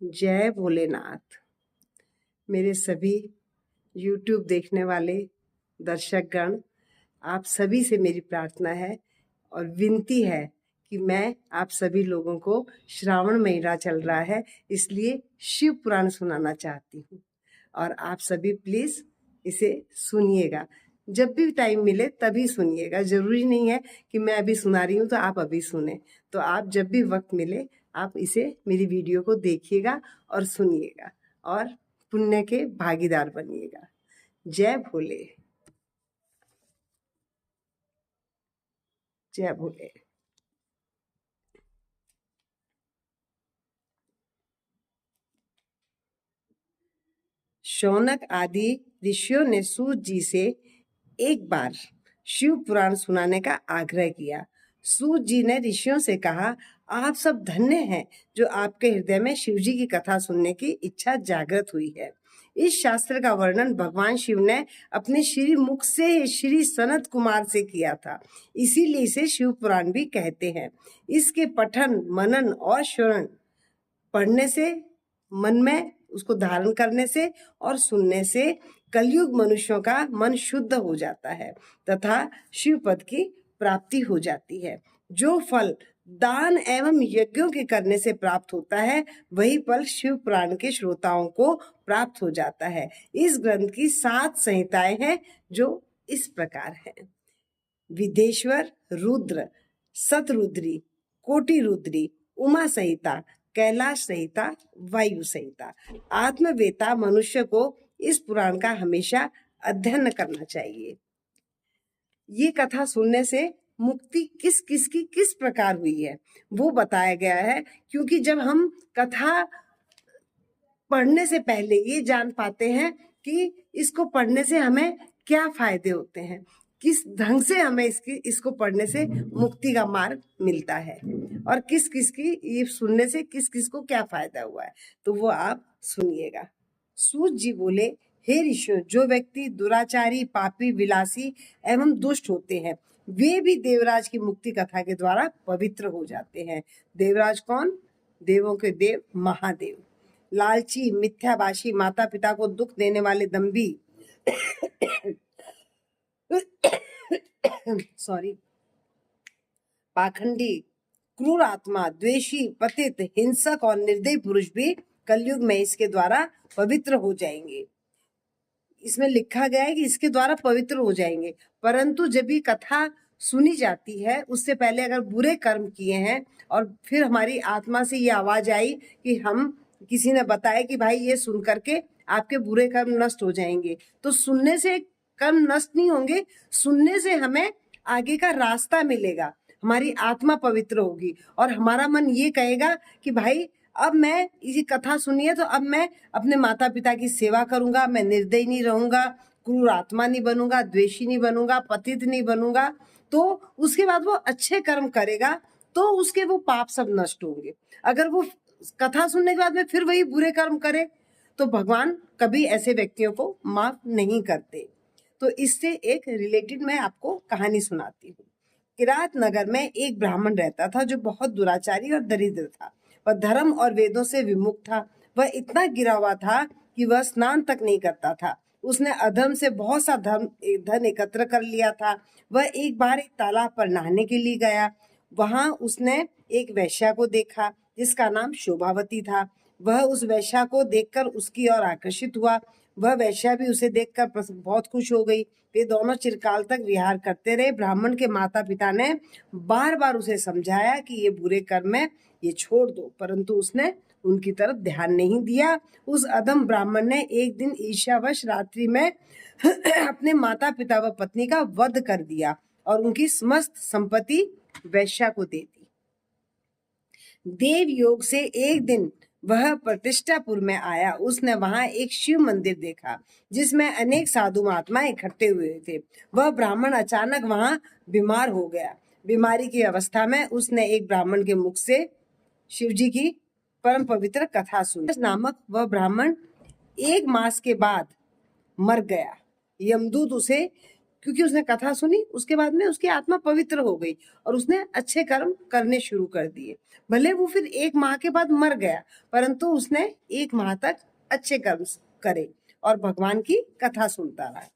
जय भोलेनाथ। मेरे सभी YouTube देखने वाले दर्शकगण, आप सभी से मेरी प्रार्थना है और विनती है कि मैं आप सभी लोगों को, श्रावण महीना चल रहा है इसलिए शिव पुराण सुनाना चाहती हूँ और आप सभी प्लीज़ इसे सुनिएगा। जब भी टाइम मिले तभी सुनिएगा, ज़रूरी नहीं है कि मैं अभी सुना रही हूँ तो आप अभी सुने। तो आप जब भी वक्त मिले आप इसे, मेरी वीडियो को देखिएगा और सुनिएगा और पुण्य के भागीदार बनिएगा। जय भोले, जय भोले। शौनक आदि ऋषियों ने सूत जी से एक बार शिव पुराण सुनाने का आग्रह किया। सूत जी ने ऋषियों से कहा, आप सब धन्य हैं जो आपके हृदय में शिव जी की कथा सुनने की इच्छा जागृत हुई है। इस शास्त्र का वर्णन भगवान शिव ने अपने श्री मुख से श्री सनत कुमार से किया था, इसीलिए इसे शिव पुराण भी कहते हैं। इसके पठन, मनन और श्रवण, पढ़ने से, मन में उसको धारण करने से और सुनने से कलयुग मनुष्यों का मन शुद्ध हो जाता है तथा शिव पद की प्राप्ति हो जाती है। जो फल दान एवं यज्ञों के करने से प्राप्त होता है वही फल शिव पुराण के श्रोताओं को प्राप्त हो जाता है। इस ग्रंथ की 7 संहिताएं हैं जो इस प्रकार हैं: विदेश्वर, रुद्र, सतरुद्री, कोटि रुद्री, उमा संहिता, कैलाश संहिता, वायु संहिता। आत्मवेता मनुष्य को इस पुराण का हमेशा अध्ययन करना चाहिए। ये कथा सुनने से मुक्ति किस किस की किस प्रकार हुई है वो बताया गया है, क्योंकि जब हम कथा पढ़ने से पहले ये जान पाते हैं कि इसको पढ़ने से हमें क्या फायदे होते हैं, किस ढंग से हमें इसको पढ़ने से मुक्ति का मार्ग मिलता है और किस किस की ये सुनने से किस किस को क्या फायदा हुआ है, तो वो आप सुनिएगा। सूत जी बोले, हे ऋषियों, जो व्यक्ति दुराचारी, पापी, विलासी एवं दुष्ट होते हैं वे भी देवराज की मुक्ति कथा के द्वारा पवित्र हो जाते हैं। देवराज कौन? देवों के देव महादेव। लालची, मिथ्याभाषी, माता पिता को दुख देने वाले दंभी सॉरी पाखंडी, क्रूर आत्मा, द्वेषी, पतित, हिंसक और निर्दयी पुरुष भी कलयुग में इसके द्वारा पवित्र हो जाएंगे। इसमें लिखा गया है कि इसके द्वारा पवित्र हो जाएंगे, परंतु जब ये कथा सुनी जाती है उससे पहले अगर बुरे कर्म किए हैं और फिर हमारी आत्मा से ये आवाज आई कि हम, किसी ने बताया कि भाई ये सुन करके आपके बुरे कर्म नष्ट हो जाएंगे, तो सुनने से कर्म नष्ट नहीं होंगे, सुनने से हमें आगे का रास्ता मिलेगा, हमारी आत्मा पवित्र होगी और हमारा मन ये कहेगा कि भाई अब मैं ये कथा सुनी है तो अब मैं अपने माता पिता की सेवा करूंगा, मैं निर्दयी नहीं रहूंगा, क्रूर आत्मा नहीं बनूंगा, द्वेषी नहीं बनूंगा, पतित नहीं बनूंगा। तो उसके बाद वो अच्छे कर्म करेगा तो उसके वो पाप सब नष्ट होंगे। अगर वो कथा सुनने के बाद में फिर वही बुरे कर्म करे तो भगवान कभी ऐसे व्यक्तियों को माफ नहीं करते। तो इससे एक रिलेटेड मैं आपको कहानी सुनाती हूँ। किरात नगर में एक ब्राह्मण रहता था जो बहुत दुराचारी और दरिद्र था। वह धर्म और वेदों से विमुख था। वह इतना गिरा हुआ था कि वह स्नान तक नहीं करता था। उसने अधर्म से बहुत सा धन एकत्र कर लिया था। वह एक बार एक तालाब पर नहाने के लिए गया। वहां उसने एक वेश्या को देखा जिसका नाम शोभावती था। वह उस वेश्या को देखकर उसकी ओर आकर्षित हुआ। वह वेश्या भी उसे देखकर बहुत खुश हो गई। वे दोनों चिरकाल तक विहार करते रहे। ब्राह्मण के माता पिता ने बार बार उसे समझाया कि ये बुरे कर्म है, ये छोड़ दो, परंतु उसने उनकी तरफ ध्यान नहीं दिया। उस अधम ब्राह्मण ने एक दिन ईर्ष्यावश रात्रि में अपने माता पिता व पत्नी का वध कर दिया और उनकी समस्त संपत्ति वेश्या को दे दी। देव योग से एक दिन वह प्रतिष्ठापुर में आया। उसने वहां एक शिव मंदिर देखा जिसमें अनेक साधु महात्मा इकट्ठे हुए थे। वह ब्राह्मण अचानक वहां बीमार हो गया। बीमारी की अवस्था में उसने एक ब्राह्मण के मुख से शिवजी की परम पवित्र कथा सुनी। नामक वह ब्राह्मण 1 मास के बाद मर गया। यमदूत उसे क्योंकि उसने कथा सुनी, उसके बाद में उसकी आत्मा पवित्र हो गई और उसने अच्छे कर्म करने शुरू कर दिए। भले वो फिर 1 माह के बाद मर गया, परंतु उसने 1 माह तक अच्छे कर्म करे और भगवान की कथा सुनता रहा।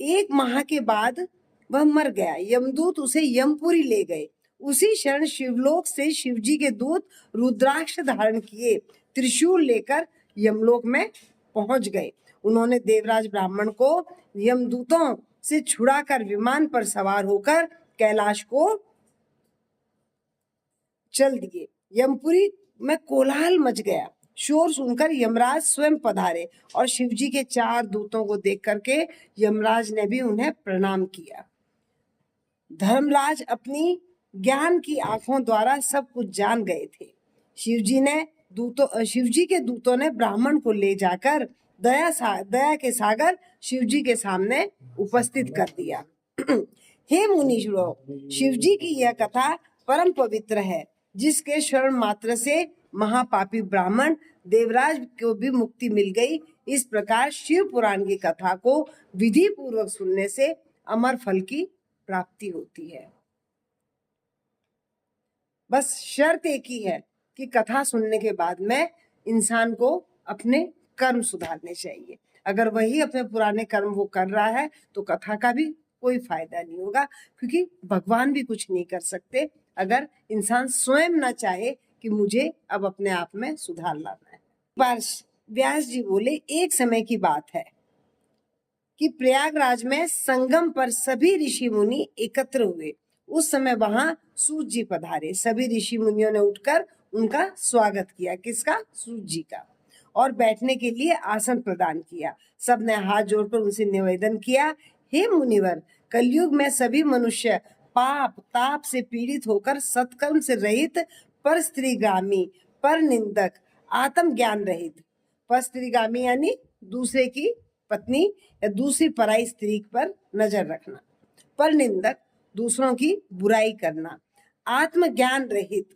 1 माह के बाद वह मर गया। यमदूत उसे यमपुरी ले गए। उसी क्षण शिवलोक से शिवजी के दूत रुद्राक्ष धारण किए त्रिशूल लेकर यमलोक में पहुंच गए। उन्होंने देवराज ब्राह्मण को यमदूतों से छुड़ाकर विमान पर सवार होकर कैलाश को चल दिए। यमपुरी में कोलाहल मच गया। शोर सुनकर यमराज स्वयं पधारे और शिवजी के 4 दूतों को देख करके यमराज ने भी उन्हें प्रणाम किया। धर्मराज अपनी ज्ञान की आंखों द्वारा सब कुछ जान गए थे। शिवजी के दूतों ने ब्राह्मण को ले जाकर दया के सागर शिवजी के सामने उपस्थित कर दिया। हे मुनीश्वरों, शिवजी की यह कथा परम पवित्र है, जिसके श्रवण मात्र से महापापी ब्राह्मण देवराज को भी मुक्ति मिल गई। इस प्रकार शिव पुराण की कथा को विधि पूर्वक सुनने से अमर फल की प्राप्ति होती है। बस शर्त एक ही है कि कथा सुनने के बाद में इंसान को अपने कर्म सुधारने चाहिए। अगर वही अपने पुराने कर्म वो कर रहा है तो कथा का भी कोई फायदा नहीं होगा, क्योंकि भगवान भी कुछ नहीं कर सकते अगर इंसान स्वयं ना चाहे कि मुझे अब अपने आप में सुधार लाना है। व्यास जी बोले, एक समय की बात है कि प्रयागराज में संगम पर सभी ऋषि मुनि एकत्र हुए। उस समय वहां सूत जी पधारे। सभी ऋषि मुनियों ने उठकर उनका स्वागत किया। किसका? सूत जी का। और बैठने के लिए आसन प्रदान किया। सबने हाथ जोड़कर उनसे निवेदन किया, हे मुनिवर, कलयुग में सभी मनुष्य पाप ताप से पीड़ित होकर सत्कर्म से रहित, पर स्त्रीगामी, पर निंदक, आत्म ज्ञान रहित। पर स्त्रीगामी यानी दूसरे की पत्नी या दूसरी पराई स्त्री पर नजर रखना। पर निंदक, दूसरों की बुराई करना। आत्म ज्ञान रहित,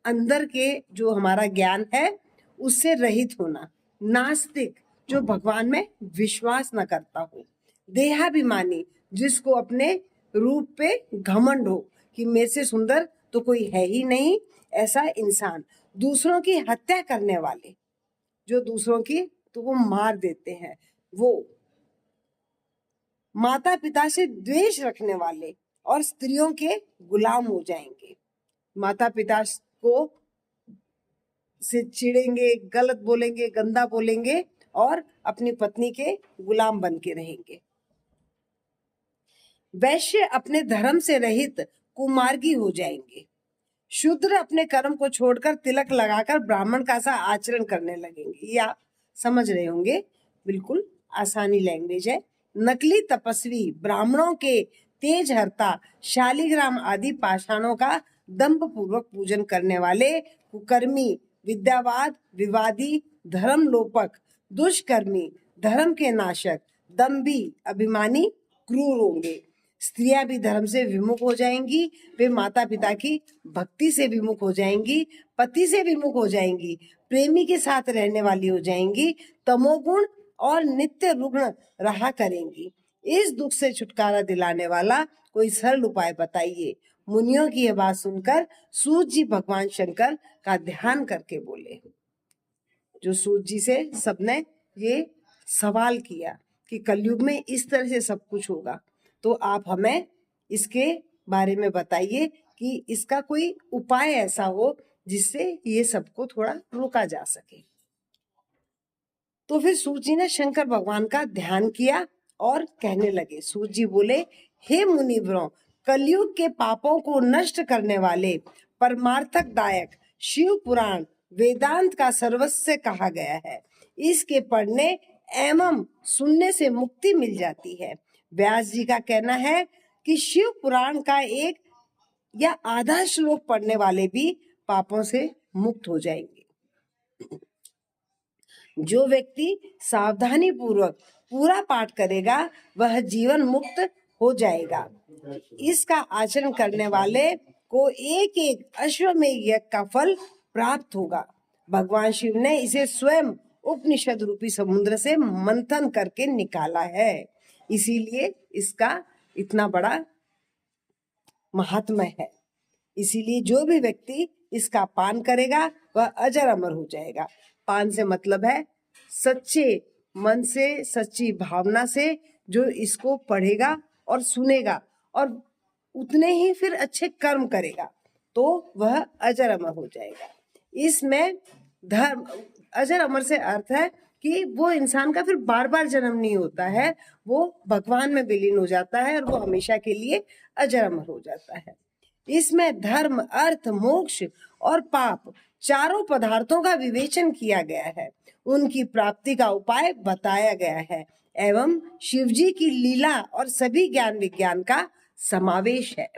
अंदर के जो हमारा ज्ञान है उससे रहित होना। नास्तिक, जो भगवान में विश्वास न करता हो। देहाभिमानी, जिसको अपने रूप पे घमंड हो कि मेरे से सुंदर तो कोई है ही नहीं, ऐसा इंसान। दूसरों की हत्या करने वाले, जो दूसरों की तो वो मार देते हैं, वो। माता पिता से द्वेष रखने वाले और स्त्रियों के गुलाम हो जाएंगे। माता पिता को से चिढ़ेंगे, गलत बोलेंगे, गंदा बोलेंगे और अपनी पत्नी के गुलाम बन के रहेंगे। वैश्य अपने धर्म से रहित कुमार्गी हो जाएंगे। शूद्र अपने कर्म को छोड़कर तिलक लगाकर ब्राह्मण का सा आचरण करने लगेंगे। ये आप समझ रहे होंगे, बिल्कुल आसानी लैंग्वेज है। नकली तपस्वी, ब्राह्मणों के तेज हरता, शालिग्राम आदि पाषाणों का दंभ पूर्वक पूजन करने वाले कुकर्मी, विद्यावाद, विवादी, धर्म लोपक, दुष्कर्मी, धर्म के नाशक, दंभी, अभिमानी, क्रूर होंगे। स्त्रियां भी धर्म से विमुख हो जाएंगी। वे माता पिता की भक्ति से विमुख हो जाएंगी, पति से विमुख हो जाएंगी, प्रेमी के साथ रहने वाली हो जाएंगी, तमोगुण और नित्य रुग्ण रहा करेंगी। इस दुख से छुटकारा दिलाने वाला कोई सरल उपाय बताइए। मुनियों की यह बात सुनकर सूत जी भगवान शंकर का ध्यान करके बोले। जो सूत जी से सबने ये सवाल किया कि कलयुग में इस तरह से सब कुछ होगा, तो आप हमें इसके बारे में बताइए कि इसका कोई उपाय ऐसा हो जिससे ये सबको थोड़ा रोका जा सके। तो फिर सूत जी ने शंकर भगवान का ध्यान किया और कहने लगे। सूत जी बोले, हे मुनिवरों, कलयुग के पापों को नष्ट करने वाले परमार्थक दायक शिव पुराण वेदांत का सर्वस्व कहा गया है। इसके पढ़ने एवं सुनने से मुक्ति मिल जाती है। व्यास जी का कहना है कि शिव पुराण का एक या आधा श्लोक पढ़ने वाले भी पापों से मुक्त हो जाएंगे। जो व्यक्ति सावधानी पूर्वक पूरा पाठ करेगा वह जीवन मुक्त हो जाएगा। इसका आचरण करने वाले को एक एक अश्वमेध यज्ञ का फल प्राप्त होगा। भगवान शिव ने इसे स्वयं उपनिषद रूपी समुद्र से मंथन करके निकाला है। इसीलिए इसका इतना बड़ा महात्म्य है। इसीलिए जो भी व्यक्ति इसका पान करेगा वह अजर अमर हो जाएगा। पान से मतलब है सच्चे मन से, सच्ची भावना से जो इसको पढ़ेगा और सुनेगा और उतने ही फिर अच्छे कर्म करेगा तो वह अजर अमर हो जाएगा। इसमें धर्म, अजर अमर से अर्थ है कि वो इंसान का फिर बार बार जन्म नहीं होता है, वो भगवान में विलीन हो जाता है और वो हमेशा के लिए अजर अमर हो जाता है। इसमें धर्म, अर्थ, मोक्ष और पाप चारों पदार्थों का विवेचन किया गया है, उनकी प्राप्ति का उपाय बताया गया है एवं शिवजी की लीला और सभी ज्ञान विज्ञान का समावेश है।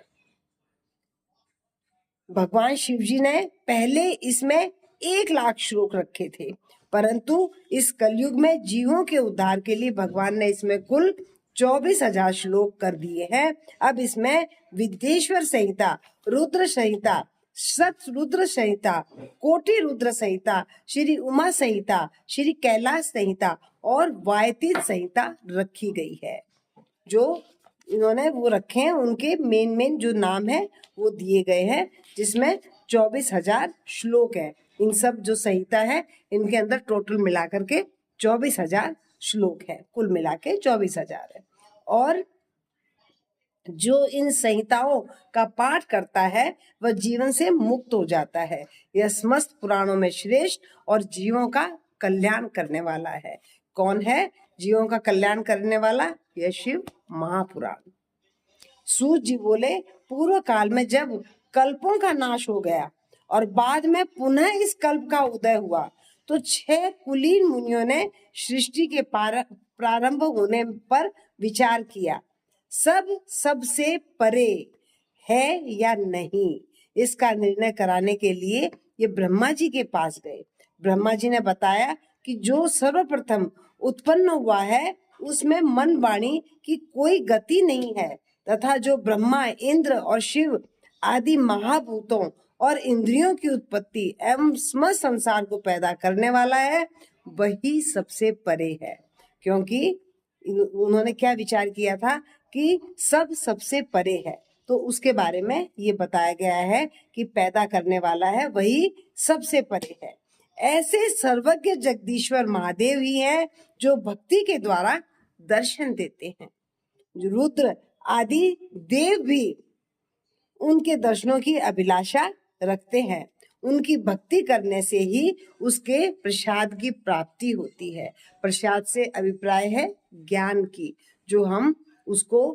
भगवान शिवजी ने पहले इसमें 1,00,000 श्लोक रखे थे, परंतु इस कलयुग में जीवों के उद्धार के लिए भगवान ने इसमें कुल 24,000 श्लोक कर दिए हैं। अब इसमें विद्येश्वर संहिता, रुद्र संहिता, सत रुद्र संहिता, कोटि रुद्र संहिता, श्री उमा संहिता, श्री कैलाश संहिता और वायतीत संहिता रखी गई है। जो इन्होंने वो रखे हैं उनके मेन जो नाम है वो दिए गए हैं, जिसमें 24,000 श्लोक है। इन सब जो संहिता है इनके अंदर टोटल मिला करके 24,000 श्लोक है, कुल मिला के 24,000 है। और जो इन संहिताओं का पाठ करता है वह जीवन से मुक्त हो जाता है। यह समस्त पुराणों में श्रेष्ठ और जीवों का कल्याण करने वाला है। कौन है जीवों का कल्याण करने वाला? यह शिव महापुराण। सूत जी बोले, पूर्व काल में जब कल्पों का नाश हो गया और बाद में पुनः इस कल्प का उदय हुआ तो 6 कुलीन मुनियों ने सृष्टि के प्रारंभ होने पर विचार किया, सब सबसे परे है या नहीं। इसका निर्णय कराने के लिए ये ब्रह्मा जी के पास गए। ब्रह्मा जी ने बताया कि जो सर्वप्रथम उत्पन्न हुआ है उसमें मन वाणी की कोई गति नहीं है तथा जो ब्रह्मा, इंद्र और शिव आदि महाभूतों और इंद्रियों की उत्पत्ति एवं समस्त संसार को पैदा करने वाला है वही सबसे परे है। क्योंकि उन्होंने क्या विचार किया था कि सब सबसे परे है, तो उसके बारे में ये बताया गया है कि पैदा करने वाला है वही सबसे परे है। ऐसे सर्वज्ञ जगदीश्वर महादेव ही हैं जो भक्ति के द्वारा दर्शन देते हैं। रुद्र आदि देव भी उनके दर्शनों की अभिलाषा रखते हैं। उनकी भक्ति करने से ही उसके प्रसाद की प्राप्ति होती है। प्रसाद से अभिप्राय है ज्ञान की, जो हम उसको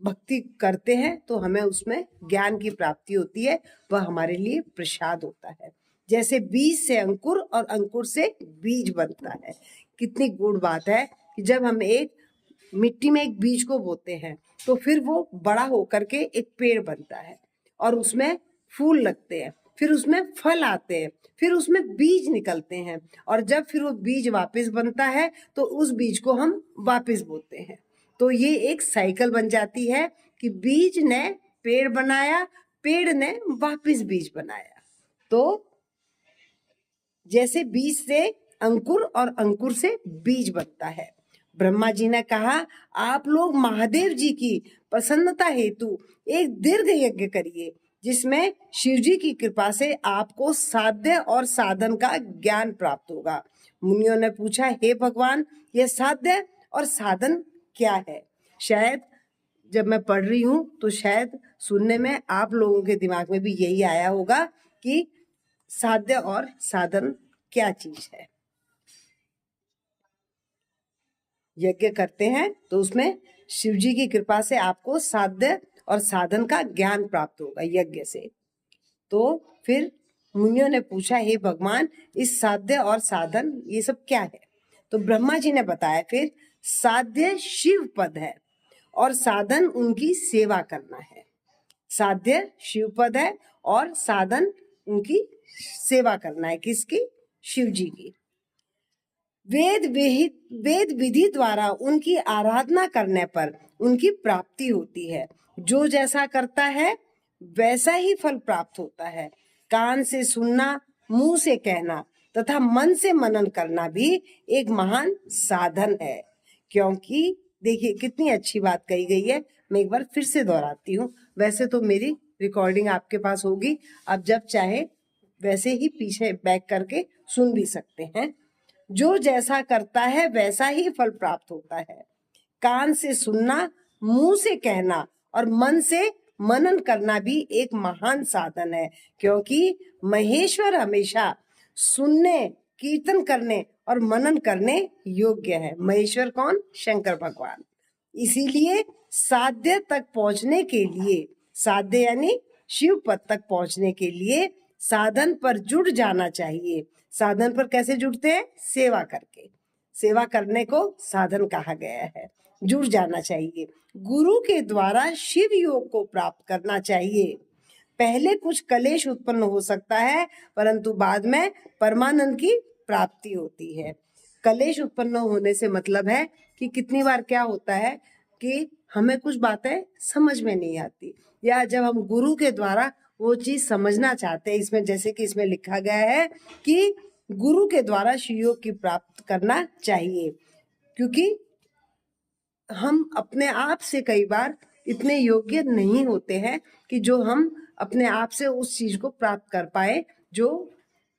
भक्ति करते हैं तो हमें उसमें ज्ञान की प्राप्ति होती है, वह हमारे लिए प्रसाद होता है। जैसे बीज से अंकुर और अंकुर से बीज बनता है। कितनी गूढ़ बात है कि जब हम एक मिट्टी में एक बीज को बोते हैं तो फिर वो बड़ा होकर के एक पेड़ बनता है और उसमें फूल लगते हैं, फिर उसमें फल आते हैं, फिर उसमें बीज निकलते हैं और जब फिर वो बीज वापस बनता है तो उस बीज को हम वापस बोते हैं। तो ये एक साइकिल बन जाती है कि बीज ने पेड़ बनाया, पेड़ ने वापस बीज बनाया। तो जैसे बीज से अंकुर और अंकुर से बीज बनता है। ब्रह्मा जी ने कहा, आप लोग महादेव जी की प्रसन्नता हेतु एक दीर्घ यज्ञ करिए जिसमें शिव जी की कृपा से आपको साध्य और साधन का ज्ञान प्राप्त होगा। मुनियों ने पूछा, हे भगवान, यह साध्य और साधन क्या है? शायद जब मैं पढ़ रही हूँ तो शायद सुनने में आप लोगों के दिमाग में भी यही आया होगा कि साध्य और साधन क्या चीज है। यज्ञ करते हैं तो उसमें शिव जी की कृपा से आपको साध्य और साधन का ज्ञान प्राप्त होगा यज्ञ से। तो फिर मुनियों ने पूछा, हे भगवान, इस साध्य और साधन ये सब क्या है? तो ब्रह्मा जी ने बताया, फिर साध्य शिव पद है और साधन उनकी सेवा करना है। साध्य शिव पद है और साधन उनकी सेवा करना है। किसकी? शिव जी की। वेद विधि द्वारा उनकी आराधना करने पर उनकी प्राप्ति होती है। जो जैसा करता है वैसा ही फल प्राप्त होता है। कान से सुनना, मुंह से कहना तथा मन से मनन करना भी एक महान साधन है, क्योंकि देखिए कितनी अच्छी बात कही गई है। मैं एक बार फिर से दोहराती हूँ। वैसे तो मेरी रिकॉर्डिंग आपके पास होगी, आप जब चाहे वैसे ही पीछे बैक करके सुन भी सकते हैं। जो जैसा करता है वैसा ही फल प्राप्त होता है। कान से सुनना, मुंह से कहना और मन से मनन करना भी एक महान साधन है, क्योंकि महेश्वर हमेशा सुनने, कीर्तन करने और मनन करने योग्य है। महेश्वर कौन? शंकर भगवान। इसीलिए साध्य तक पहुंचने के लिए, साध्य यानी शिव पद तक पहुंचने के लिए साधन पर जुड़ जाना चाहिए। साधन पर कैसे जुड़ते हैं? सेवा करके। सेवा करने को साधन कहा गया है। जुड़ जाना चाहिए। गुरु के द्वारा शिव योग को प्राप्त करना चाहिए। पहले कुछ कलेश उत्पन्न हो सकता है, परंतु बाद में परमानंद की प्राप्ति होती है। कलेश उत्पन्न होने से मतलब है कि कितनी बार क्या होता है कि हमें कुछ बातें समझ में नहीं आती, या जब हम गुरु के द्वारा वो चीज समझना चाहते हैं, इसमें जैसे कि इसमें लिखा गया है कि गुरु के द्वारा शिव योग की प्राप्त करना चाहिए, क्योंकि हम अपने आप से कई बार इतने योग्य नहीं होते हैं कि जो हम अपने आप से उस चीज को प्राप्त कर पाए जो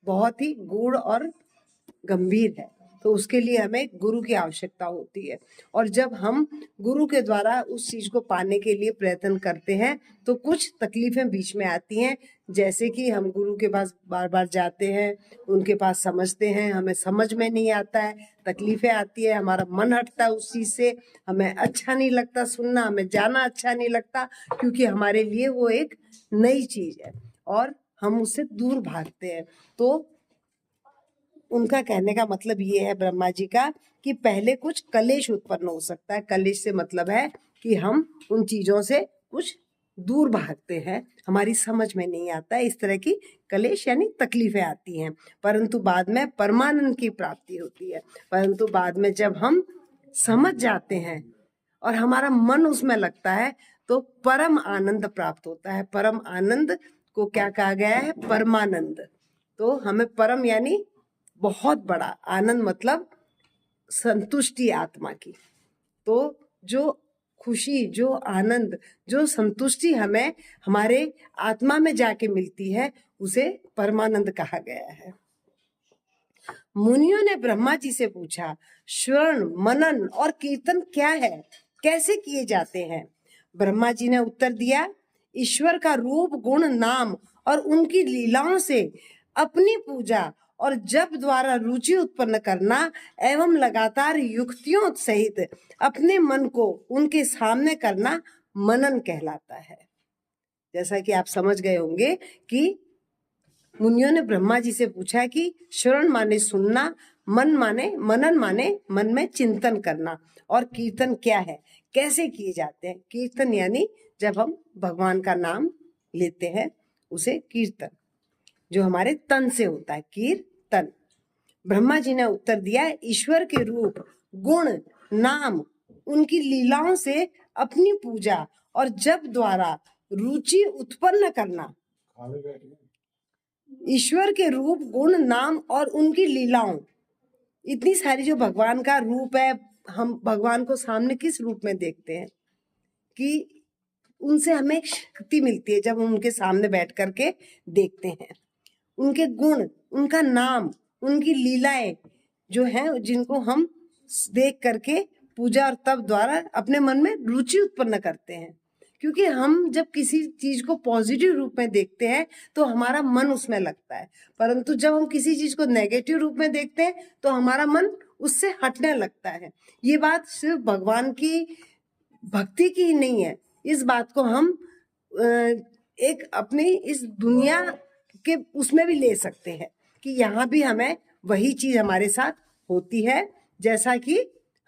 बहुत ही गूढ़ और गंभीर है। तो उसके लिए हमें गुरु की आवश्यकता होती है। और जब हम गुरु के द्वारा उस चीज को पाने के लिए प्रयत्न करते हैं तो कुछ तकलीफें बीच में आती हैं, जैसे कि हम गुरु के पास बार बार जाते हैं, उनके पास समझते हैं, हमें समझ में नहीं आता है, तकलीफें आती है, हमारा मन हटता है उस चीज से, हमें अच्छा नहीं लगता सुनना, हमें जाना अच्छा नहीं लगता, क्योंकि हमारे लिए वो एक नई चीज है और हम उससे दूर भागते हैं। तो उनका कहने का मतलब ये है ब्रह्मा जी का कि पहले कुछ कलेश उत्पन्न हो सकता है। कलेश से मतलब है कि हम उन चीजों से कुछ दूर भागते हैं, हमारी समझ में नहीं आता है, इस तरह की कलेश यानी तकलीफें आती हैं। परंतु बाद में परमानंद की प्राप्ति होती है। परंतु बाद में जब हम समझ जाते हैं और हमारा मन उसमें लगता है तो परम आनंद प्राप्त होता है। परम आनंद को क्या कहा गया है? परमानंद। तो हमें परम यानी बहुत बड़ा, आनंद मतलब संतुष्टि आत्मा की। तो जो खुशी, जो आनंद, जो संतुष्टि हमें हमारे आत्मा में जाके मिलती है उसे परमानंद कहा गया है। मुनियों ने ब्रह्मा जी से पूछा, श्रवण, मनन और कीर्तन क्या है, कैसे किए जाते हैं? ब्रह्मा जी ने उत्तर दिया, ईश्वर का रूप, गुण, नाम और उनकी लीलाओं से अपनी पूजा और जप द्वारा रुचि उत्पन्न करना एवं लगातार युक्तियों सहित अपने मन को उनके सामने करना मनन कहलाता है। जैसा कि आप समझ गए होंगे कि मुनियों ने ब्रह्मा जी से पूछा कि श्रवण माने सुनना, मनन माने मन में चिंतन करना, और कीर्तन क्या है, कैसे किए जाते हैं? कीर्तन यानी जब हम भगवान का नाम लेते हैं उसे कीर्तन, जो हमारे तन से होता है, कीर्तन। ब्रह्मा जी ने उत्तर दिया, ईश्वर के रूप, गुण, नाम, उनकी लीलाओं से अपनी पूजा और जप द्वारा रुचि उत्पन्न करना। ईश्वर के रूप, गुण, नाम और उनकी लीलाओं, इतनी सारी जो भगवान का रूप है, हम भगवान को सामने किस रूप में देखते हैं कि उनसे हमें शक्ति मिलती है जब हम उनके सामने बैठ करके देखते हैं। उनके गुण, उनका नाम, उनकी लीलाएं जो हैं, जिनको हम देख करके पूजा और तप द्वारा अपने मन में रुचि उत्पन्न करते हैं। क्योंकि हम जब किसी चीज को पॉजिटिव रूप में देखते हैं तो हमारा मन उसमें लगता है, परंतु जब हम किसी चीज को नेगेटिव रूप में देखते हैं तो हमारा मन उससे हटने लगता है। ये बात सिर्फ भगवान की भक्ति की ही नहीं है, इस बात को हम एक अपनी इस दुनिया के उसमें भी ले सकते हैं कि यहाँ भी हमें वही चीज हमारे साथ होती है जैसा कि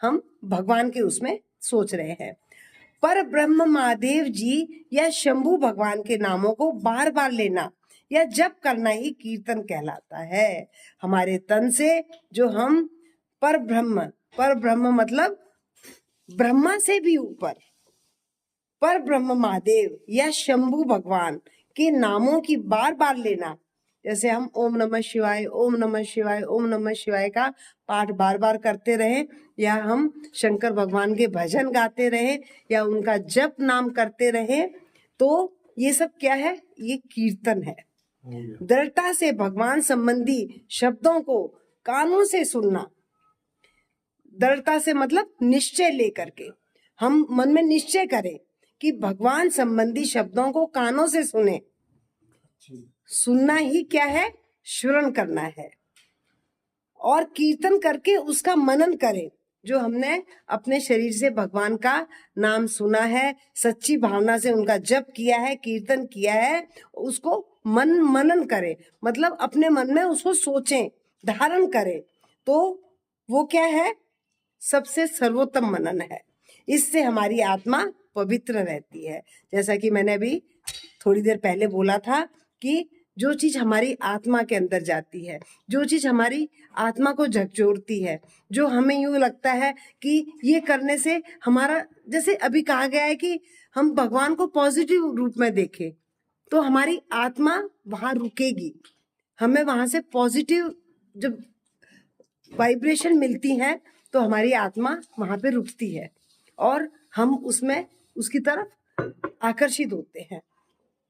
हम भगवान के उसमें सोच रहे हैं। पर ब्रह्म महादेव जी या शंभु भगवान के नामों को बार बार लेना या जप करना ही कीर्तन कहलाता है। हमारे तन से जो हम पर ब्रह्म मतलब ब्रह्मा से भी ऊपर पर ब्रह्म महादेव या शंभु भगवान के नामों की बार बार लेना, जैसे हम ओम नमः शिवाय, ओम नमः शिवाय, ओम नमः शिवाय का पाठ बार बार करते रहें, या हम शंकर भगवान के भजन गाते रहें, या उनका जप नाम करते रहें, तो ये सब क्या है? ये कीर्तन है। दृढ़ता से भगवान संबंधी शब्दों को कानों से सुनना। दृढ़ता से मतलब निश्चय लेकर के, हम मन में निश्चय करें कि भगवान संबंधी शब्दों को कानों से सुने। सुनना ही क्या है? श्रवण करना है। और कीर्तन करके उसका मनन करें। जो हमने अपने शरीर से भगवान का नाम सुना है, सच्ची भावना से उनका जप किया है, कीर्तन किया है, उसको मनन करें, मतलब अपने मन में उसको सोचें, धारण करें, तो वो क्या है? सबसे सर्वोत्तम मनन है। इससे हमारी आत्मा पवित्र रहती है। जैसा कि मैंने अभी थोड़ी देर पहले बोला था कि जो चीज हमारी आत्मा के अंदर जाती है, जो चीज हमारी आत्मा को झकझोरती है, जो हमें यूं लगता है कि ये करने से हमारा, जैसे अभी कहा गया है कि हम भगवान को पॉजिटिव रूप में देखें, तो हमारी आत्मा वहां रुकेगी। हमें वहां से पॉजिटिव जब वाइब्रेशन मिलती है तो हमारी आत्मा वहां पे रुकती है और हम उसमें उसकी तरफ आकर्षित होते हैं।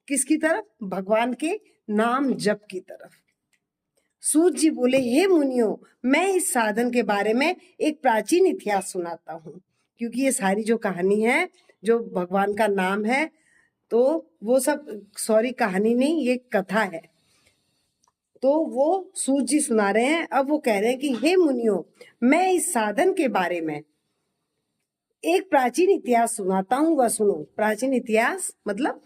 किसकी तरफ? भगवान के नाम जप की तरफ। सूत जी बोले, हे मुनियों, मैं इस साधन के बारे में एक प्राचीन इतिहास सुनाता हूँ। क्योंकि ये सारी जो कहानी है, जो भगवान का नाम है, तो वो सब, सॉरी कहानी नहीं, ये कथा है। तो वो सूत जी सुना रहे हैं। अब वो कह रहे हैं कि हे मुनियों, मैं इस साधन के बारे में एक प्राचीन इतिहास सुनाता हूँ, वह सुनो। प्राचीन इतिहास मतलब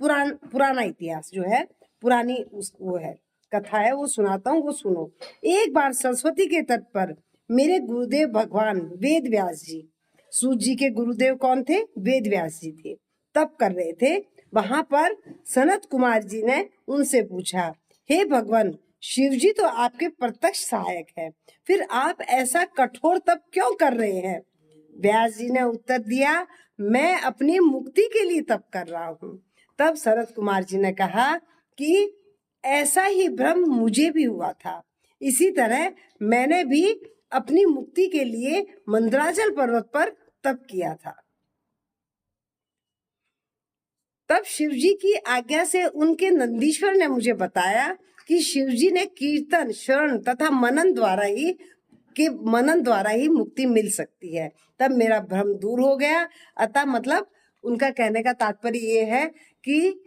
पुराना इतिहास जो है, पुरानी वो है, कथा है, वो सुनाता हूँ, वो सुनो। एक बार सरस्वती के तट पर मेरे गुरुदेव भगवान वेद व्यास जी, सूत जी के गुरुदेव कौन थे? वेद व्यास जी थे, तप कर रहे थे। वहां पर सनत कुमार जी ने उनसे पूछा, हे भगवान, शिव जी तो आपके प्रत्यक्ष सहायक है, फिर आप ऐसा कठोर तप क्यों कर रहे हैं? व्यास जी ने उत्तर दिया, मैं अपनी मुक्ति के लिए तप कर रहा हूँ। तब शरद कुमार जी ने कहा कि ऐसा ही भ्रम मुझे भी हुआ था। इसी तरह मैंने भी अपनी मुक्ति के लिए मंदराचल पर्वत पर तप किया था। तब शिवजी की आज्ञा से उनके नंदीश्वर ने मुझे बताया कि शिवजी ने कीर्तन, शरण तथा मनन द्वारा ही मुक्ति मिल सकती है। तब मेरा भ्रम दूर हो गया। अतः मतलब उनका कहने का तात्पर्य ये है कि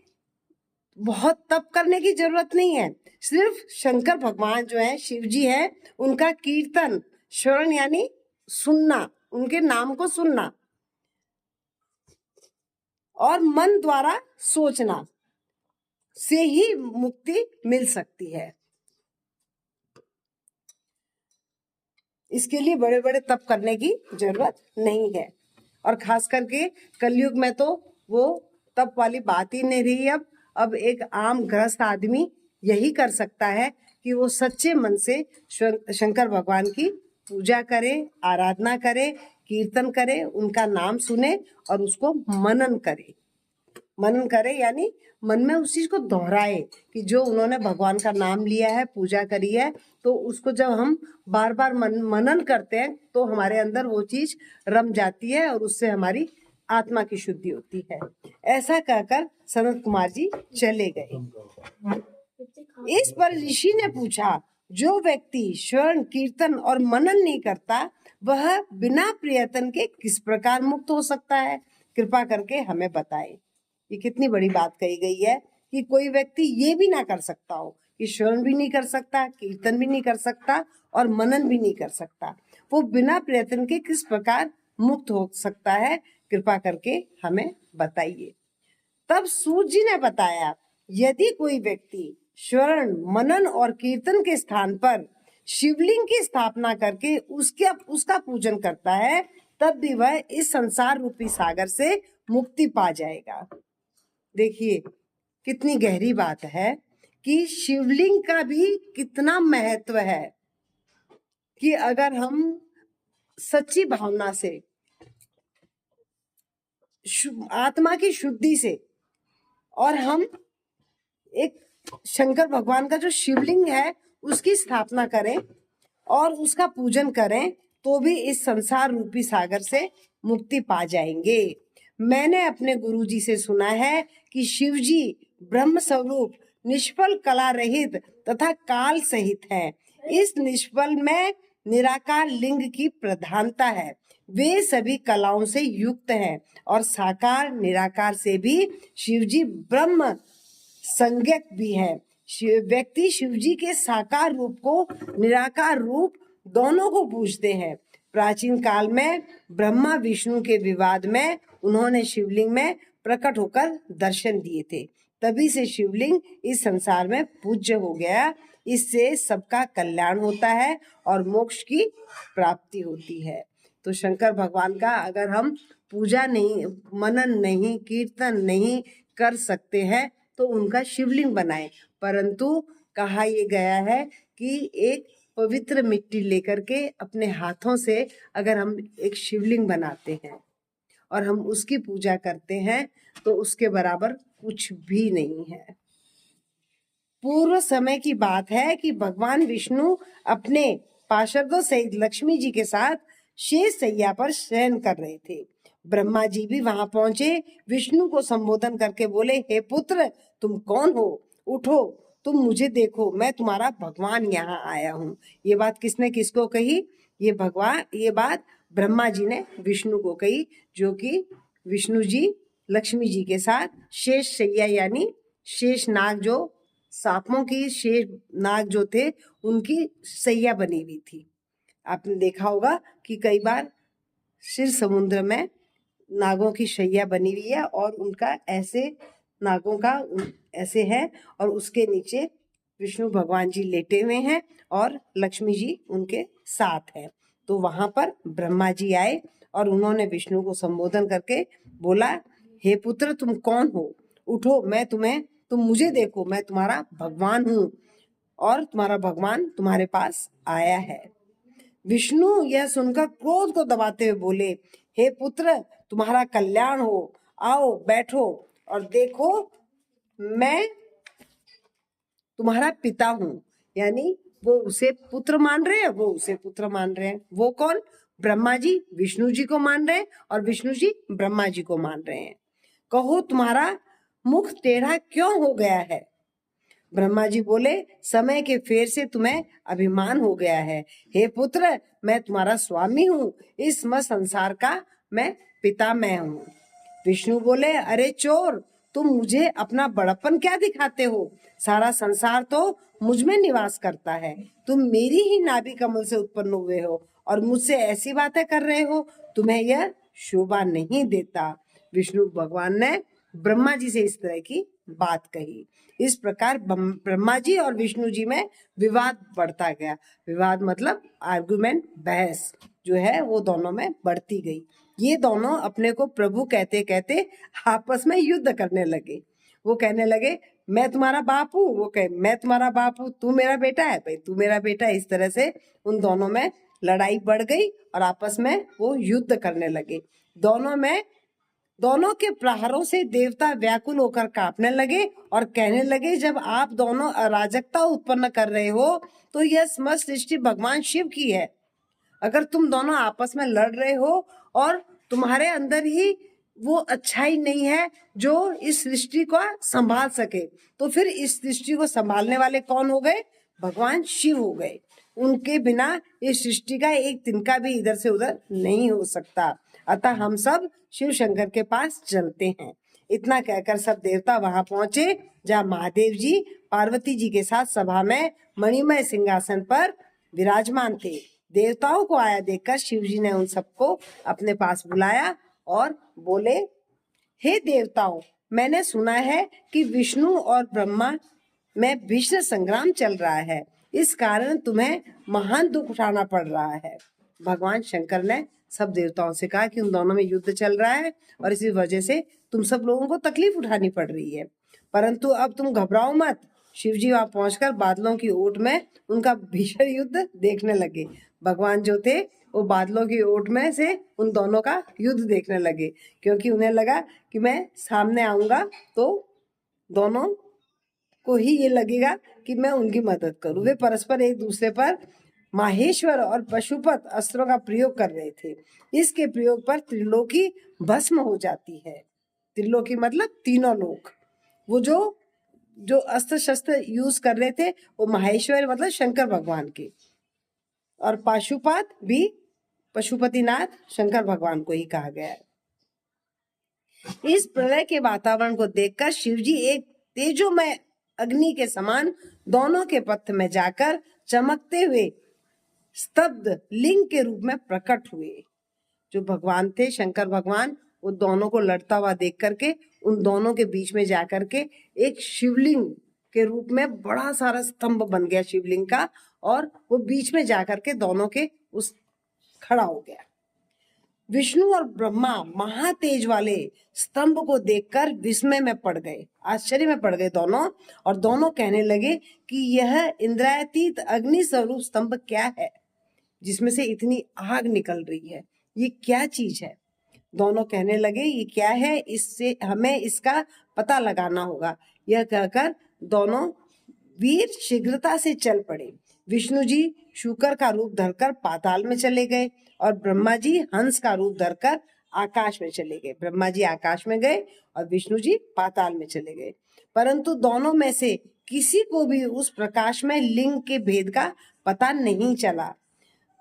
बहुत तप करने की जरूरत नहीं है, सिर्फ शंकर भगवान जो है, शिव जी है, उनका कीर्तन, श्रवण यानी सुनना, उनके नाम को सुनना, और मन द्वारा सोचना से ही मुक्ति मिल सकती है। इसके लिए बड़े बड़े तप करने की जरूरत नहीं है। और खास करके कलयुग में तो वो तप वाली बात ही नहीं रही। अब एक आम गृहस्थ आदमी यही कर सकता है कि वो सच्चे मन से शंकर भगवान की पूजा करे, आराधना करे, कीर्तन करे, उनका नाम सुने और उसको मनन करे। मनन करे यानी मन में उस चीज को दोहराए कि जो उन्होंने भगवान का नाम लिया है, पूजा करी है, तो उसको जब हम बार बार मनन करते हैं तो हमारे अंदर वो चीज रम जाती है और उससे हमारी आत्मा की शुद्धि होती है। ऐसा कहकर सनत कुमार जी चले गए। इस पर ऋषि ने पूछा, जो व्यक्ति श्रवण, कीर्तन और मनन नहीं करता, वह बिना प्रयत्न के किस प्रकार मुक्त हो सकता है? कृपा करके हमें बताएं। ये कितनी बड़ी बात कही गई है कि कोई व्यक्ति ये भी ना कर सकता हो कि श्रवण भी नहीं कर सकता, कीर्तन भी नहीं कर सकता और मनन भी नहीं कर सकता, वो बिना प्रयत्न के किस प्रकार मुक्त हो सकता है? कृपा करके हमें बताइए। तब सूत जी ने बताया, यदि कोई व्यक्ति श्रवण, मनन और कीर्तन के स्थान पर शिवलिंग की स्थापना करके उसका पूजन करता है, तब भी वह इस संसार रूपी सागर से मुक्ति पा जाएगा। देखिए कितनी गहरी बात है कि शिवलिंग का भी कितना महत्व है कि अगर हम सच्ची भावना से, आत्मा की शुद्धि से, और हम एक शंकर भगवान का जो शिवलिंग है उसकी स्थापना करें और उसका पूजन करें तो भी इस संसार रूपी सागर से मुक्ति पा जाएंगे। मैंने अपने गुरुजी से सुना है कि शिवजी ब्रह्म स्वरूप निष्फल कला रहित तथा काल सहित है। इस निष्फल में निराकार लिंग की प्रधानता है। वे सभी कलाओं से युक्त हैं और साकार निराकार से भी शिवजी ब्रह्म संज्ञक भी है। व्यक्ति शिवजी के साकार रूप को निराकार रूप दोनों को पूजते हैं। प्राचीन काल में ब्रह्मा विष्णु के विवाद में उन्होंने शिवलिंग में प्रकट होकर दर्शन दिए थे। तभी से शिवलिंग इस संसार में पूज्य हो गया। इससे सबका कल्याण होता है और मोक्ष की प्राप्ति होती है। तो शंकर भगवान का अगर हम पूजा नहीं, मनन नहीं, कीर्तन नहीं कर सकते हैं तो उनका शिवलिंग बनाएं। परंतु कहा ये गया है कि एक पवित्र मिट्टी लेकर के अपने हाथों से अगर हम एक शिवलिंग बनाते हैं और हम उसकी पूजा करते हैं तो उसके बराबर कुछ भी नहीं है। पूर्व समय की बात है कि भगवान विष्णु अपने पार्षदों सहित लक्ष्मी जी के साथ शेष शैया पर शयन कर रहे थे। ब्रह्मा जी भी वहां पहुंचे। विष्णु को संबोधन करके बोले, हे पुत्र, तुम कौन हो? उठो, तुम मुझे देखो, मैं तुम्हारा भगवान यहाँ आया हूँ। ये बात किसने किसको कही? ये बात ब्रह्मा जी ने विष्णु को कही, जो कि विष्णु जी लक्ष्मी जी के साथ शेष शैया यानी शेष नाग, जो सांपों की शेष नाग जो थे उनकी सैया बनी हुई थी। आपने देखा होगा कि कई बार क्षीर समुद्र में नागों की शैया बनी हुई है और उनका ऐसे नागों का ऐसे है और उसके नीचे विष्णु भगवान जी लेटे हुए हैं और लक्ष्मी जी उनके साथ है। तो वहां पर ब्रह्मा जी आए और उन्होंने विष्णु को संबोधन करके बोला, हे पुत्र, तुम कौन हो? उठो, तुम मुझे देखो, मैं तुम्हारा भगवान हूँ और तुम्हारा भगवान तुम्हारे पास आया है। विष्णु यह सुनकर क्रोध को दबाते हुए बोले, हे पुत्र, तुम्हारा कल्याण हो, आओ बैठो और देखो, मैं तुम्हारा पिता हूँ। यानी वो उसे पुत्र मान रहे हैं, वो उसे पुत्र मान रहे हैं। वो कौन? ब्रह्मा जी विष्णु जी को मान रहे हैं और विष्णु जी ब्रह्मा जी को मान रहे हैं। कहो, तुम्हारा मुख टेढ़ा क्यों हो गया है? ब्रह्मा जी बोले, समय के फेर से तुम्हें अभिमान हो गया है। हे पुत्र, मैं तुम्हारा स्वामी हूँ। इस मत संसार का मैं पिता मैं हूँ। विष्णु बोले, अरे चोर, तुम मुझे अपना बड़प्पन क्या दिखाते हो? सारा संसार तो मुझ में निवास करता है। तुम मेरी ही नाभि कमल से उत्पन्न हुए हो और मुझसे ऐसी बातें कर रहे हो। तुम्हें यह शोभा नहीं देता। विष्णु भगवान ने ब्रह्मा जी से इस तरह की बात कही। इस प्रकार ब्रह्मा जी और विष्णु जी में विवाद बढ़ता गया। विवाद मतलब आर्गुमेंट, बहस जो है वो दोनों में बढ़ती गई। ये दोनों अपने को प्रभु कहते कहते आपस में युद्ध करने लगे। वो कहने लगे, मैं तुम्हारा बाप हूँ, वो कहे मैं तुम्हारा बाप हूँ, तू मेरा बेटा है, भाई तू मेरा बेटा है। इस तरह से उन दोनों में लड़ाई बढ़ गई और आपस में वो युद्ध करने लगे। दोनों के प्रहारों से देवता व्याकुल होकर कांपने लगे और कहने लगे, जब आप दोनों अराजकता उत्पन्न कर रहे हो तो यह समस्त सृष्टि भगवान शिव की है। अगर तुम दोनों आपस में लड़ रहे हो और तुम्हारे अंदर ही वो अच्छाई नहीं है जो इस सृष्टि को संभाल सके, तो फिर इस सृष्टि को संभालने वाले कौन हो गए? भगवान शिव हो गए। उनके बिना इस सृष्टि का एक तिनका भी इधर से उधर नहीं हो सकता। अतः हम सब शिव शंकर के पास चलते हैं। इतना कहकर सब देवता वहां पहुंचे जहाँ महादेव जी पार्वती जी के साथ सभा में मणिमय सिंहासन पर विराजमान थे। देवताओं को आया देखकर शिव जी ने उन सबको अपने पास बुलाया और बोले, हे देवताओं, मैंने सुना है कि विष्णु और ब्रह्मा में भीषण संग्राम चल रहा है। इस कारण तुम्हें महान दुख उठाना पड़ रहा है। भगवान शंकर ने सब देवताओं से कहा कि उन दोनों में युद्ध चल रहा है और इसी वजह से तुम सब लोगों को तकलीफ उठानी पड़ रही है। परंतु अब तुम घबराओ मत। शिव जी वहां पहुंचकर बादलों की ओट में उनका भीषण युद्ध देखने लगे। भगवान जो थे वो बादलों की ओट में से उन दोनों का युद्ध देखने लगे, क्योंकि उन्हें लगा कि मैं सामने आऊंगा तो दोनों को ही ये लगेगा कि मैं उनकी मदद करूं। वे परस्पर एक दूसरे पर माहेश्वर और पशुपत अस्त्रों का प्रयोग कर रहे थे। इसके प्रयोग पर त्रिलोकी भस्म हो जाती है। त्रिलोकी मतलब तीनों लोक। वो जो जो अस्त्र शस्त्र यूज कर रहे थे वो माहेश्वर मतलब शंकर भगवान के, और पाशुपात भी पशुपतिनाथ शंकर भगवान को ही कहा गया है। इस प्रलय के वातावरण को देखकर शिवजी एक तेजोमय अग्नि के समान दोनों के पथ में जाकर चमकते हुए स्तब्ध लिंग के रूप में प्रकट हुए। जो भगवान थे शंकर भगवान, वो दोनों को लड़ता हुआ देख करके उन दोनों के बीच में जाकर के एक शिवलिंग के रूप में बड़ा सारा स्तंभ बन गया शिवलिंग का, और वो बीच में जाकर के दोनों के उस खड़ा हो गया। विष्णु और ब्रह्मा महातेज वाले स्तंभ को देखकर विस्मय में पड़ गए, आश्चर्य में पड़ गए दोनों, और दोनों कहने लगे कि यह इंद्रियातीत अग्नि स्वरूप स्तंभ क्या है जिसमें से इतनी आग निकल रही है, ये क्या चीज है। दोनों कहने लगे ये क्या है, इससे हमें इसका पता लगाना होगा। यह कहकर दोनों वीर शीघ्रता से चल पड़े। विष्णु जी शूकर का रूप धरकर पाताल में चले गए और ब्रह्मा जी हंस का रूप धरकर आकाश में चले गए। ब्रह्मा जी आकाश में गए और विष्णु जी पाताल में चले गए, परंतु दोनों में से किसी को भी उस प्रकाश में लिंग के भेद का पता नहीं चला।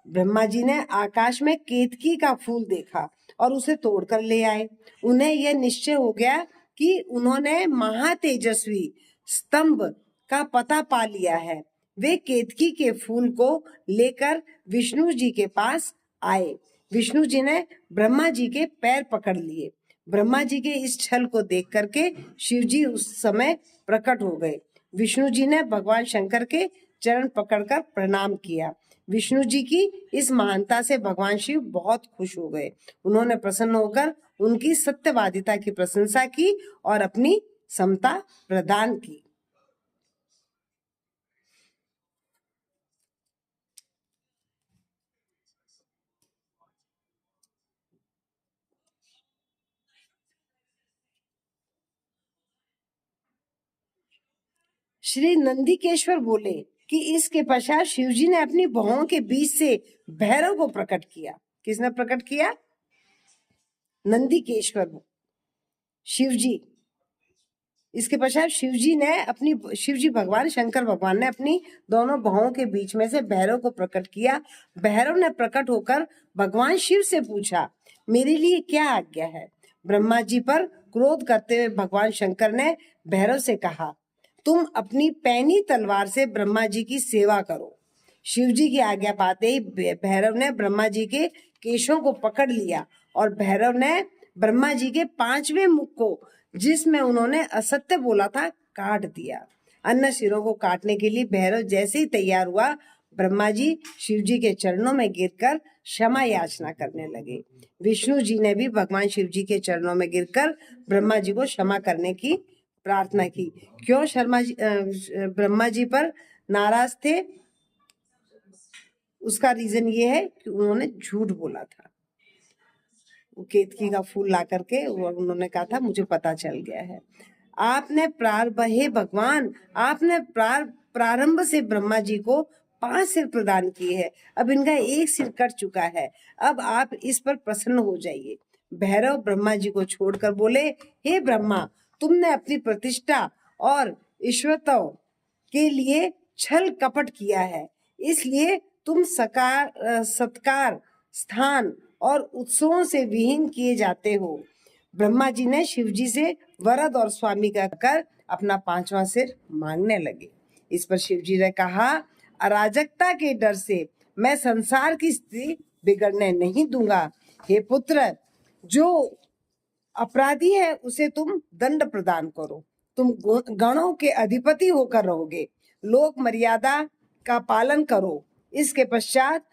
ब्रह्मा जी ने आकाश में केतकी का फूल देखा और उसे तोड़कर ले आए। उन्हें यह निश्चय हो गया कि उन्होंने महातेजस्वी स्तंभ का पता पा लिया है। वे केतकी के फूल को लेकर विष्णु जी के पास आए। विष्णु जी ने ब्रह्मा जी के पैर पकड़ लिए। ब्रह्मा जी के इस छल को देख करके शिव जी उस समय प्रकट हो गए। विष्णु जी ने भगवान शंकर के चरण पकड़कर प्रणाम किया। विष्णु जी की इस महानता से भगवान शिव बहुत खुश हो गए। उन्होंने प्रसन्न होकर उनकी सत्यवादिता की प्रशंसा की और अपनी समता प्रदान की। श्री नंदिकेश्वर बोले कि इसके पश्चात शिवजी ने अपनी भौहों के बीच से भैरव को प्रकट किया। किसने प्रकट किया? नंदिकेश्वर शिवजी। इसके पश्चात शिवजी भगवान शंकर भगवान ने अपनी दोनों भौहों के बीच में से भैरव को प्रकट किया। भैरव ने प्रकट होकर भगवान शिव से पूछा, मेरे लिए क्या आज्ञा है? ब्रह्मा जी पर क्रोध करते हुए भगवान शंकर ने भैरव से कहा, तुम अपनी पैनी तलवार से ब्रह्मा जी की सेवा करो। शिव जी की आज्ञा पाते ही भैरव ने ब्रह्मा जी के केशों को पकड़ लिया और भैरव ने ब्रह्मा जी के 5वें मुख को, जिसमें उन्होंने असत्य बोला था, काट दिया। अन्य सिरों को काटने के लिए भैरव जैसे ही तैयार हुआ, ब्रह्मा जी शिव जी के चरणों में गिरकर क्षमा याचना करने लगे। विष्णु जी ने भी भगवान शिव जी के चरणों में गिरकर ब्रह्मा जी को क्षमा करने की प्रार्थना की। क्यों ब्रह्मा जी पर नाराज थे? उसका रीजन ये है कि उन्होंने झूठ बोला था। वो केतकी का फूल ला करके उन्होंने कहा था मुझे पता चल गया है। आपने भगवान, आपने प्रारंभ से ब्रह्मा जी को 5 सिर प्रदान किए हैं। अब इनका 1 सिर कट चुका है। अब आप इस पर प्रसन्न हो जाइए। भैरव ब्रह्मा जी को छोड़कर बोले, हे ब्रह्मा, तुमने अपनी प्रतिष्ठा और ईश्वरत्व के लिए छल कपट किया है, इसलिए तुम सत्कार, स्थान और उत्सवों से विहीन किए जाते हो। ब्रह्मा जी ने शिव जी से वरद और स्वामी का कर अपना 5वां सिर मांगने लगे। इस पर शिव जी ने कहा, अराजकता के डर से मैं संसार की स्थिति बिगड़ने नहीं दूंगा। हे पुत्र, जो अपराधी है उसे तुम दंड प्रदान करो। तुम गणों के अधिपति होकर रहोगे। लोक मर्यादा का पालन करो। इसके पश्चात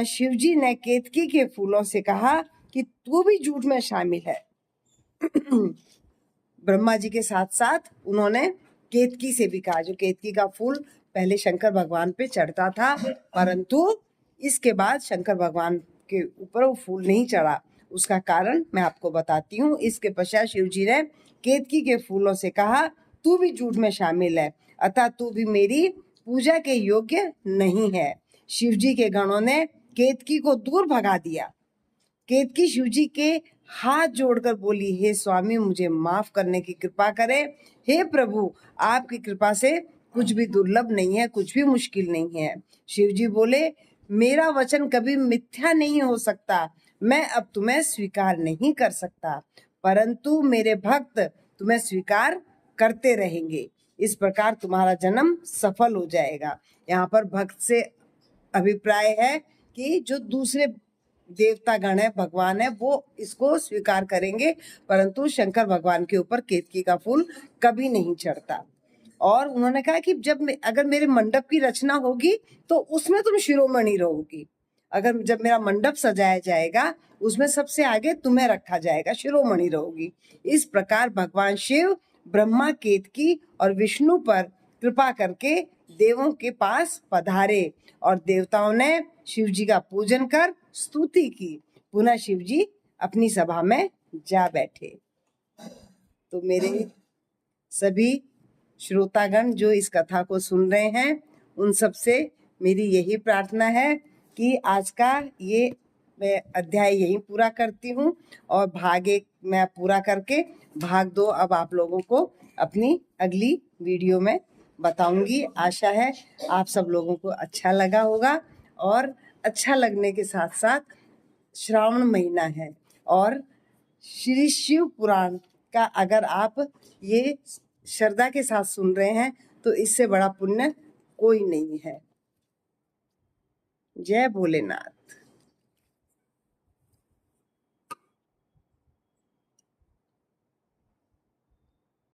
शिवजी ने केतकी के फूलों से कहा कि तू भी झूठ में शामिल है। ब्रह्मा जी के साथ साथ उन्होंने केतकी से भी कहा। जो केतकी का फूल पहले शंकर भगवान पे चढ़ता था, परंतु इसके बाद शंकर भगवान के ऊपर वो फूल नहीं चढ़ा। उसका कारण मैं आपको बताती हूँ। इसके पश्चात शिव जी ने केतकी के फूलों से कहा, तू भी झूठ में शामिल है। अतः तू भी मेरी पूजा के योग्य नहीं है। शिव जी के गणों ने केतकी को दूर भगा दिया। केतकी शिव जी के हाथ जोड़कर बोली, हे स्वामी, मुझे माफ करने की कृपा करें। हे प्रभु, आपकी कृपा से कुछ भी दुर्लभ नहीं है, कुछ भी मुश्किल नहीं है। शिव जी बोले, मेरा वचन कभी मिथ्या नहीं हो सकता। मैं अब तुम्हें स्वीकार नहीं कर सकता, परंतु मेरे भक्त तुम्हें स्वीकार करते रहेंगे। इस प्रकार तुम्हारा जन्म सफल हो जाएगा। यहाँ पर भक्त से अभिप्राय है कि जो दूसरे देवता गण है, भगवान है, वो इसको स्वीकार करेंगे, परंतु शंकर भगवान के ऊपर केतकी का फूल कभी नहीं चढ़ता। और उन्होंने कहा कि अगर मेरे मंडप की रचना होगी तो उसमें तुम शिरोमणि रहोगी। जब मेरा मंडप सजाया जाएगा उसमें सबसे आगे तुम्हें रखा जाएगा, शिरोमणि रहोगी। इस प्रकार भगवान शिव ब्रह्मा, केतकी और विष्णु पर कृपा करके देवों के पास पधारे और देवताओं ने शिव जी का पूजन कर स्तुति की। पुनः शिव जी अपनी सभा में जा बैठे। तो मेरे सभी श्रोतागण जो इस कथा को सुन रहे हैं, उन सब से मेरी यही प्रार्थना है कि आज का ये मैं अध्याय यही पूरा करती हूँ और भाग 1 मैं पूरा करके भाग 2 अब आप लोगों को अपनी अगली वीडियो में बताऊंगी। आशा है आप सब लोगों को अच्छा लगा होगा, और अच्छा लगने के साथ साथ श्रावण महीना है और श्री शिव पुराण का अगर आप ये श्रद्धा के साथ सुन रहे हैं तो इससे बड़ा पुण्य कोई नहीं है। जय भोलेनाथ।